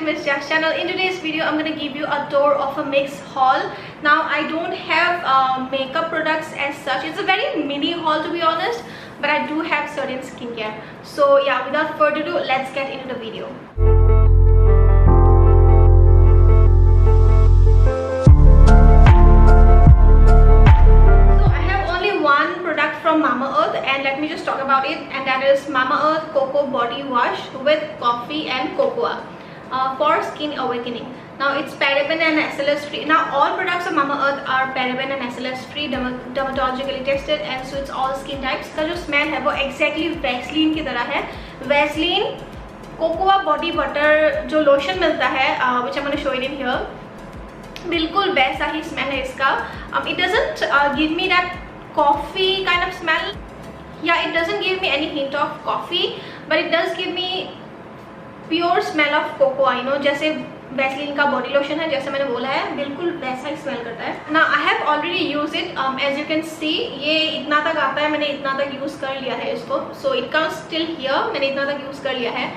to Miss Jack's channel. In today's video, I'm gonna give you a tour of a mix haul. Now, I don't have makeup products as such. It's a very mini haul to be honest, but I do have certain skincare. So yeah, without further ado, let's get into the video. From Mamaearth, and let me just talk about it, and that is Mamaearth Cocoa Body Wash with coffee and cocoa for skin awakening. Now it's paraben and SLS free. Now all products of Mamaearth are paraben and SLS free, dermatologically tested, and suits all skin types. का जो smell है वो exactly Vaseline की तरह है. Vaseline cocoa body butter जो lotion मिलता है, which I'm going to show it in here, बिल्कुल वैसा ही smell है इसका. It doesn't give me that coffee kind of smell. Yeah, it doesn't give me any hint of coffee, but it does give me pure smell of cocoa. You know, जैसे Vaseline का body lotion है, जैसे मैंने बोला है, बिल्कुल वैसा ही smell करता है. Now I have already used it. As you can see, ये इतना तक आता है, मैंने इतना तक use कर लिया है इसको. So it comes still here. मैंने इतना तक use कर लिया है,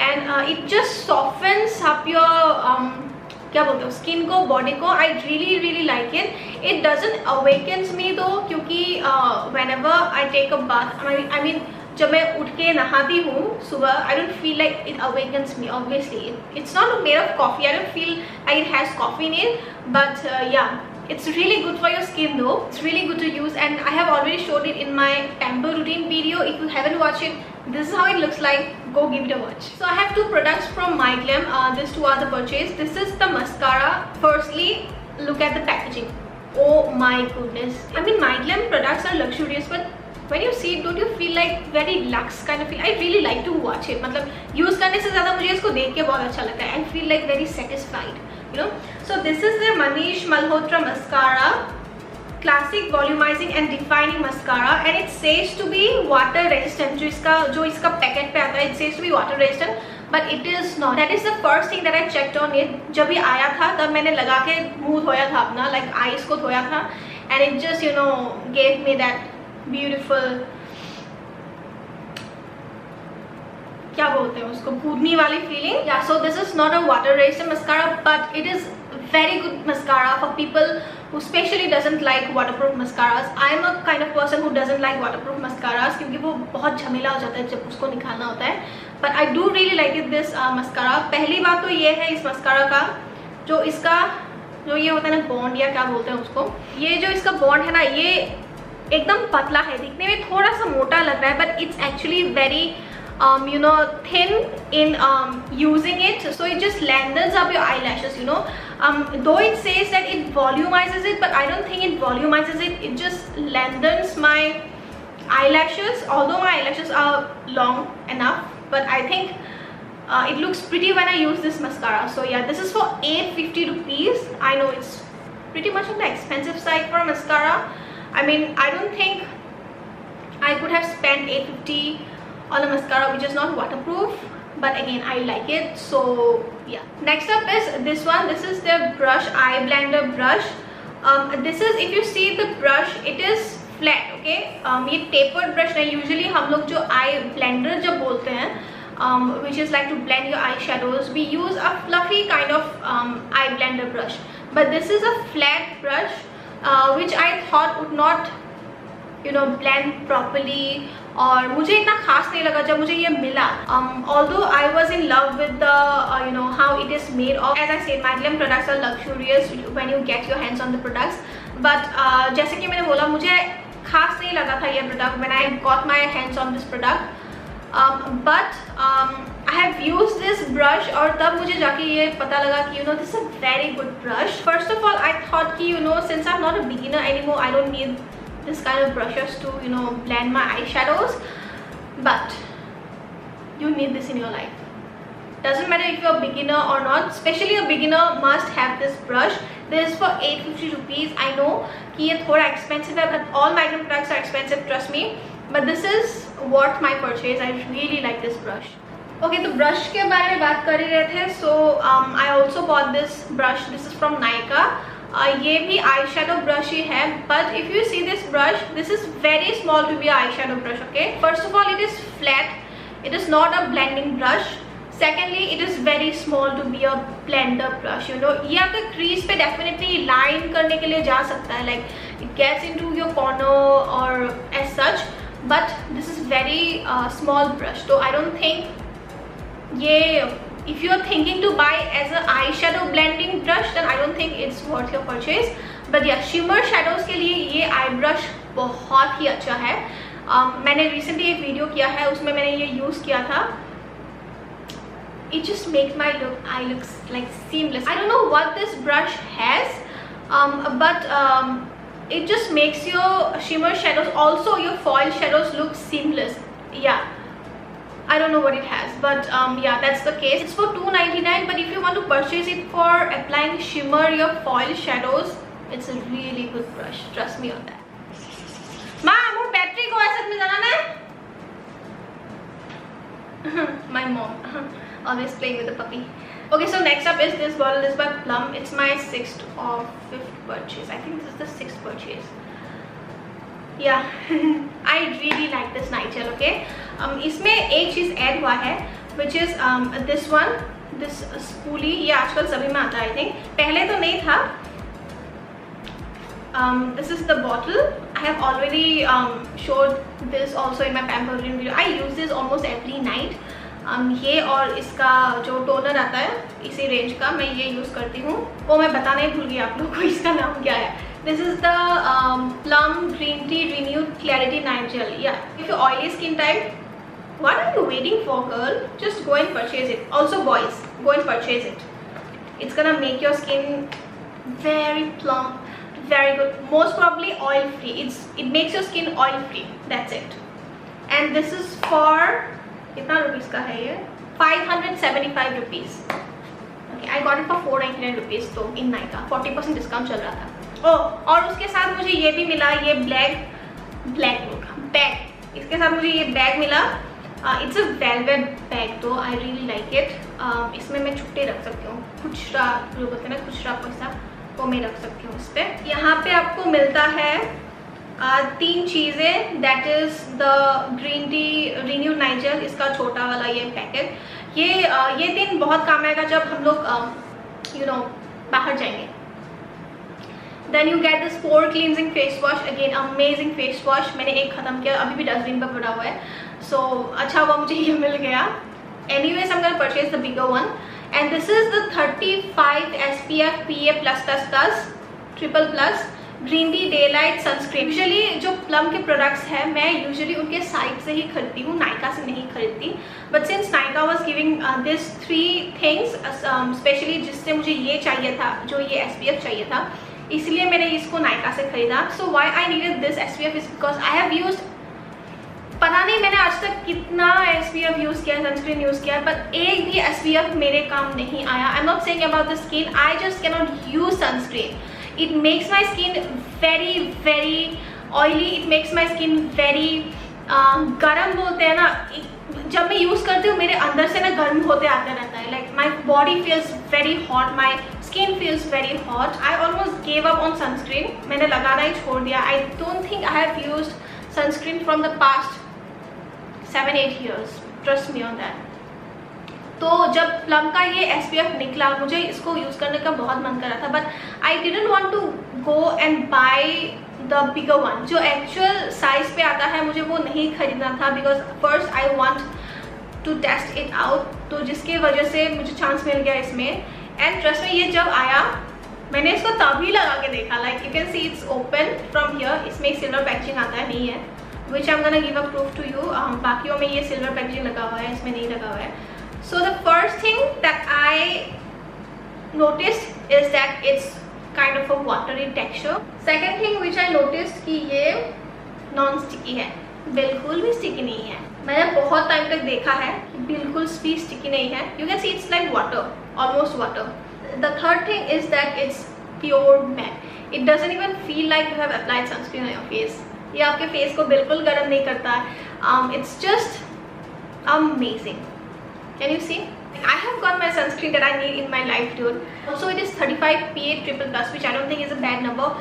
and it just softens up your क्या बोलते हो स्किन को, बॉडी को. I really like it. It doesn't awakens me though, क्योंकि whenever I take a bath, I mean जब मैं उठ के नहाती हूँ सुबह, I don't feel like it awakens me. Obviously it's not made of coffee, I don't feel like it has coffee in it, but yeah, it's really good for your skin though. It's really good to use, and I have already showed it in my pamper routine video. If you haven't watched it, this is how it looks like. Go give it a watch. So I have two products from MyGlam. These two are the purchase. This is the mascara. Firstly, look at the packaging. Oh my goodness. I mean, MyGlam products are luxurious, but when you see it, don't you feel like very luxe kind of feel? I really like to watch it. मतलब use करने से ज़्यादा मुझे इसको देख के बहुत अच्छा लगता है. I feel like very satisfied. You know, so this is the Manish Malhotra mascara, classic volumizing and defining mascara, and it says to be water resistant. जो इसका पैकेट पे आता है, it says to be water resistant, but it is not. That is the first thing that I checked on it. जब ये आया था तब मैंने लगा के मुंह धोया था अपना, like eyes को धोया था, and it just, you know, gave me that beautiful, क्या बोलते हैं उसको, भूतनी वाली फीलिंग. या so this is not a water resistant mascara, but it is very good mascara for people who especially doesn't like waterproof mascaras. I am a kind of person who doesn't like waterproof mascaras क्योंकि वो बहुत झमेला हो जाता है जब उसको निकालना होता है. But I do really like it, this mascara. पहली बात तो ये है इस मस्कारा का, जो इसका जो ये होता है ना बॉन्ड, या क्या बोलते हैं उसको, ये जो इसका बॉन्ड है ना, ये एकदम पतला है, दिखने में थोड़ा सा मोटा लग रहा है, but it's actually very you know, thin in using it, so it just lengthens up your eyelashes, you know. Though it says that it volumizes it, but I don't think it volumizes it. It just lengthens my eyelashes, although my eyelashes are long enough, but I think it looks pretty when I use this mascara. So yeah, this is for 850 rupees. I know it's pretty much on the expensive side for a mascara. I mean, I don't think I could have spent 850 on a mascara which is not waterproof, but again I like it. So yeah, next up is this one. This is the brush, eye blender brush. This is, if you see the brush, it is flat, okay. ये tapered brush नहीं, usually हम लोग जो eye blender जब बोलते हैं, which is like to blend your eyeshadows, we use a fluffy kind of eye blender brush, but this is a flat brush which I thought would not, you know, blend properly, और मुझे इतना खास नहीं लगा जब मुझे ये मिला. Although I was in love with the you know, how it is made of. As I said, MyGlam products are luxurious when you get your hands on the products, but जैसे कि मैंने बोला, मुझे खास नहीं लगा था ये product when I got my hands on this product. But I have used this brush, और तब मुझे जाके ये पता लगा कि, you know, this is a very good brush. First of all, I thought कि, you know, since I'm not a beginner anymore, I don't need this kind of brushes to, you know, blend my eyeshadows, but you need this in your life. Doesn't matter if you're a beginner or not, especially a beginner must have this brush. This is for 850 rupees. I know कि ये थोड़ा expensive है, but all MyGlam products are expensive, trust me, but this is worth my purchase. I really like this brush. Okay, तो brush के बारे में बात कर ही रहे थे, so I also bought this brush. This is from Nykaa. ये भी आई शेडो ब्रश ही है, but if you see this brush, this is very small to be eye shadow brush. Okay, first of all it is flat, it is not a blending brush. Secondly it is very small to be a blender brush, you know. ये आपके crease पे definitely line करने के लिए जा सकता है, like it gets into your corner और edge such, but this is very small brush. तो आई डोंट थिंक ये, if you are thinking to buy as a eyeshadow blending brush, then I don't think it's worth your purchase. But yeah, shimmer shadows के लिए ये eye brush बहुत ही अच्छा है. मैंने recently एक वीडियो किया है, उसमें मैंने ये यूज़ किया था. It just makes my eye looks like seamless. I don't know what this brush has, but it just makes your shimmer shadows, also your foil shadows, look seamless. Yeah. I don't know what it has, but yeah, that's the case. It's for $2.99, but if you want to purchase it for applying shimmer, your foil shadows, it's a really good brush. Trust me on that. Ma, more battery ko aisa mein jana na. My mom always playing with the puppy. Okay, so next up is this bottle. This is by Plum. It's my 6th or 5th purchase. I think this is the 6th purchase. Yeah, I really like this nightgel. Okay, इसमें एक चीज़ add हुआ है, which is this one, this spoolie. ये आजकल सभी में आता है, I think. पहले तो नहीं था. This is the bottle. I have already showed this also in my Pamper Green video. I use this almost every night. ये और इसका जो टोनर आता है इसी रेंज का, मैं ये यूज़ करती हूँ. वो मैं बताना ही भूल गई आप लोगों को इसका नाम क्या है. This is the Plum Green Tea Renewed Clarity Night Gel. Yeah, if you're oily skin type, what are you waiting for, girl? Just go and purchase it. Also boys, go and purchase it. It's gonna make your skin very plump, very good. Most probably oil free. It makes your skin oil free. That's it. And this is for कितना rupees का है ये? 575 rupees. Okay, I got it for 499 rupees. तो इन Nykaa 40% discount चल रहा था. और उसके साथ मुझे ये भी मिला, ये बैग. इसके साथ मुझे ये बैग मिला. इट्स अ वेलवेट बैग, तो आई रियली लाइक इट. इसमें मैं छुट्टे रख सकती हूँ, खुशरा जो बोलते हैं ना, खुशरा पैसा, वो मैं रख सकती हूँ इस पर. यहाँ पे आपको मिलता है 3 चीज़ें. That is the green tea renew Nigel, इसका छोटा वाला ये पैकेट. ये दिन बहुत काम आएगा जब हम लोग यू नो बाहर जाएंगे. Then you get this pore cleansing face wash. Again, amazing face wash. मैंने एक ख़त्म किया, अभी भी डस्टबिन पर पड़ा हुआ है. So अच्छा हुआ मुझे ये मिल गया. Anyways, I'm gonna purchase the bigger one. And this is the 35 SPF PA+++ triple plus Green Tea Daylight Sunscreen. Usually जो Plum के products हैं, मैं usually उनके साइट से ही खरीदती हूँ, नायका से नहीं खरीदती. But since Nykaa was giving this 3 things, especially जिससे मुझे ये चाहिए था, जो ये SPF चाहिए था, इसलिए मैंने इसको नायका से खरीदा. So why I needed this SPF is because I have used, पता नहीं मैंने आज तक कितना SPF यूज़ किया, सनस्क्रीन यूज़ किया, बट एक भी SPF मेरे काम नहीं आया. I am not saying about the skin, I just can not use sunscreen. It makes my skin very very oily. It makes my skin very गर्म बोलते हैं ना. जब मैं यूज़ करती हूँ मेरे अंदर से ना गर्म होते आते रहता है. Like my body feels very hot, my skin feels very hot. I almost gave up on sunscreen. मैंने लगाना ही छोड़ दिया. I don't think I have used sunscreen from the past 7-8 years. Trust me on that. तो जब Plum का ये SPF निकला, मुझे इसको यूज़ करने का बहुत मन कर रहा था, but I didn't want to go and buy the bigger one. जो actual size पे आता है मुझे वो नहीं खरीदना था, because first I want to test it out. तो जिसकी वजह से मुझे चांस मिल गया इसमें. एंड ट्रस्ट में ये जब आया मैंने इसको तभी लगा के देखा. Like you can see it's open from here. इसमें सिल्वर पैकेजिंग आता है, नहीं है, which I am gonna give a proof to you. बाकियों में ये सिल्वर पैकेजिंग लगा हुआ है, इसमें नहीं लगा हुआ है. So the first thing that I noticed is that it's kind of a watery texture. Second thing which I noticed कि ये नॉन स्टिकी है, बिल्कुल भी स्टिकी नहीं है. मैंने बहुत टाइम तक देखा है, बिल्कुल भी स्टिकी नहीं है. You can see it's like water, almost water. The third thing is that it's pure matte. It doesn't even feel like you have applied sunscreen on your face. ये आपके face को बिल्कुल गर्म नहीं करता है. It's just amazing. Can you see? I have got my sunscreen that I need in my life, dude. Also, it is 35 PA+++, which I don't think is a bad number.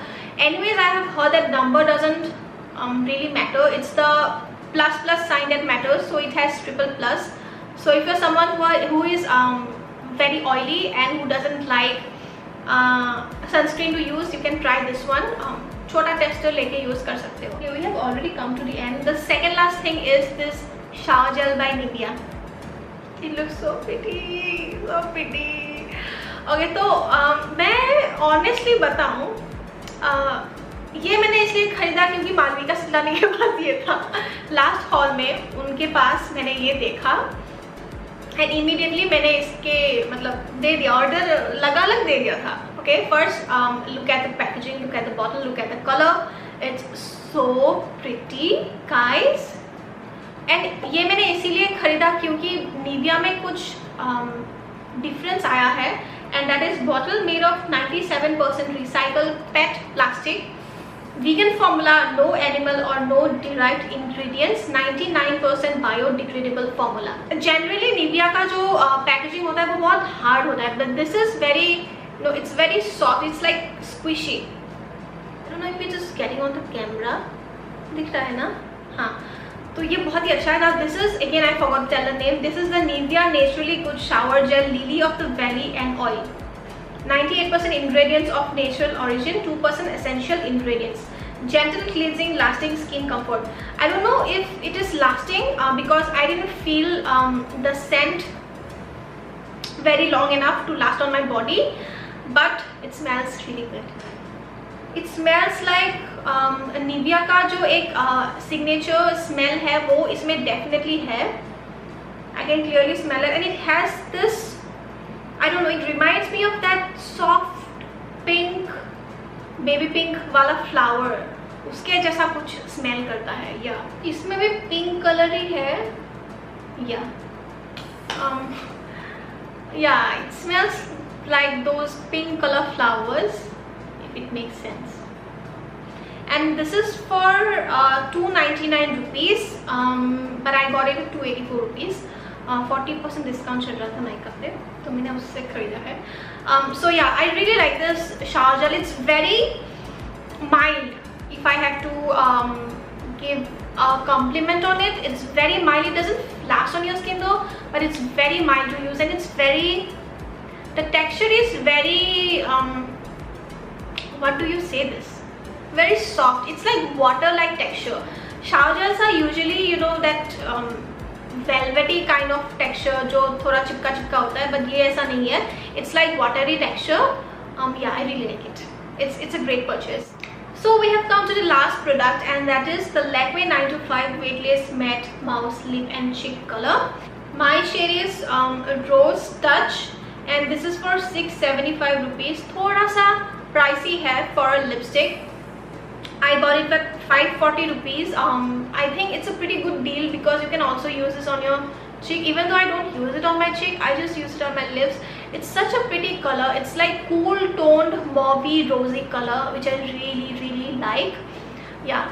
Anyways, I have heard that number doesn't really matter. It's the ++ sign that matters. So it has triple plus. So if you're someone who is very oily and who doesn't like sunscreen to use, you can try this one. छोटा texture लेके use कर सकते हो. We have already come to the end. The second last thing is this shower gel by Nivea. It looks so pretty, so pretty. Okay, तो मैं honestly बताऊँ, ये मैंने इसलिए खरीदा क्योंकि मालविका सिलाने के बाद ये था. लास्ट हॉल में उनके पास मैंने ये देखा एंड इमीडिएटली मैंने इसके मतलब दे दिया, ऑर्डर लग दे दिया था. Okay, first look at the packaging, look at the bottle, look at the color. It's so pretty, guys. And ये मैंने इसीलिए खरीदा क्योंकि निविया में कुछ डिफरेंस आया है, and that is bottle made of 97% recycled PET plastic, vegan formula, no animal or no derived ingredients, 99% biodegradable formula. Generally Nivea का जो पैकेजिंग होता है वो बहुत हार्ड होता है, but this is very, no, it's very soft. It's like squishy. I don't know if it's just getting on the camera. दिख रहा है ना? हाँ. तो ये बहुत ही अच्छा है. Now this is, again I forgot to tell the name. This is the Nivea Naturally Good Shower Gel Lily of the Valley and Oil. 98% ingredients of natural origin, 2% essential ingredients. Gentle cleansing, lasting skin comfort. I don't know if it is lasting because I didn't feel the scent very long enough to last on my body. But it smells really good. It smells like Nivea का जो एक signature smell है वो इसमें definitely है. I can clearly smell it, and it has this, I don't know, it reminds me of that soft pink, baby pink वाला flower. उसके जैसा कुछ smell करता है. या इसमें भी pink color ही है. या yeah, it smells like those pink color flowers, if it makes sense. And this is for 299 rupees, but I got it at 284 rupees. 40% discount चल रहा था नाइका पे, तो मैंने उससे खरीदा है. So yeah, I really like this shower gel. It's very mild. If I have to give a compliment on it, it's very mild. It doesn't flash on your skin though, but it's very mild to use, and it's very, the texture is very what do you say this, very soft. It's like water like texture. Shower gels are usually, you know, that velvety kind of texture जो थोड़ा चिपका चिपका होता है, but ये ऐसा नहीं है. It's like watery texture. Yeah, I really like it. It's a great purchase. So we have come to the last product, and that is the Lakme 925 Weightless Matte Mouse Lip and Cheek Color. My shade is Rose Touch, and this is for 675 rupees. थोड़ा सा pricey है for a lipstick. I bought it at 540 rupees. I think it's a pretty good deal because you can also use this on your cheek. Even though I don't use it on my cheek, I just use it on my lips. It's such a pretty color. It's like cool toned mauvey rosy color, which I really like. Yeah,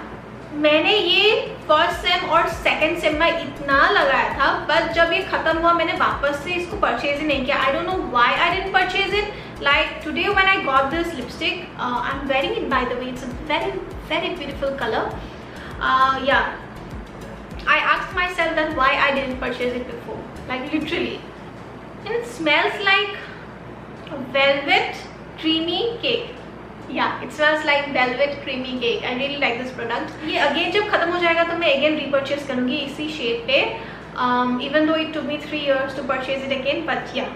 मैंने ये first sem और second same में इतना लगाया था, but जब ये खत्म हुआ मैंने वापस से इसको परचेज ही नहीं किया. I don't know why I didn't purchase it. Like today when I got this lipstick, I'm wearing it by the way. It's a very beautiful color. Yeah, I asked myself that why I didn't purchase it before, like literally. And it smells like a velvet creamy cake. Yeah, it smells like velvet creamy cake. I really like this product. ये again जब खत्म हो जाएगा तो मैं again repurchase करूँगी इसी shade पे. Even though it took me 3 years to purchase it again, but yeah,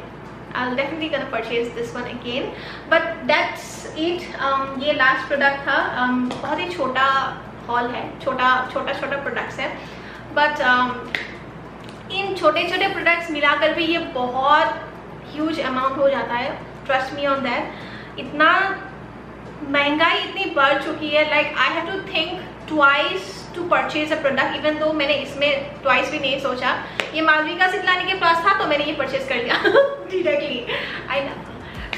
I'll definitely gonna purchase this one again. But that's it. ये last product था. बहुत ही छोटा haul है, छोटा products है. But इन छोटे products मिलाकर भी ये बहुत huge amount हो जाता है. Trust me on that. इतना महंगाई इतनी बढ़ चुकी है. Like I have to think twice to purchase a product, even though मैंने इसमें twice भी नहीं सोचा. ये मालविका सितलानी के पास था तो मैंने ये purchase कर लिया directly. I love her.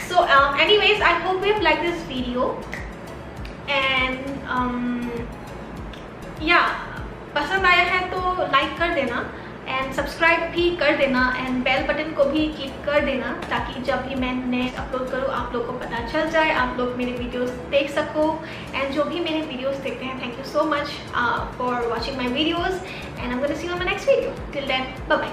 So anyways, I hope you have liked this video, and yeah, पसंद आया है तो like कर देना, एंड सब्सक्राइब भी कर देना, एंड बेल बटन को भी क्लिक कर देना ताकि जब भी मैं नेक्स्ट अपलोड करूँ आप लोग को पता चल जाए, आप लोग मेरे वीडियोस देख सको. एंड जो भी मेरे वीडियोस देखते हैं, thank you so much for watching my videos, and I am gonna see you on my next video. Till then, bye bye.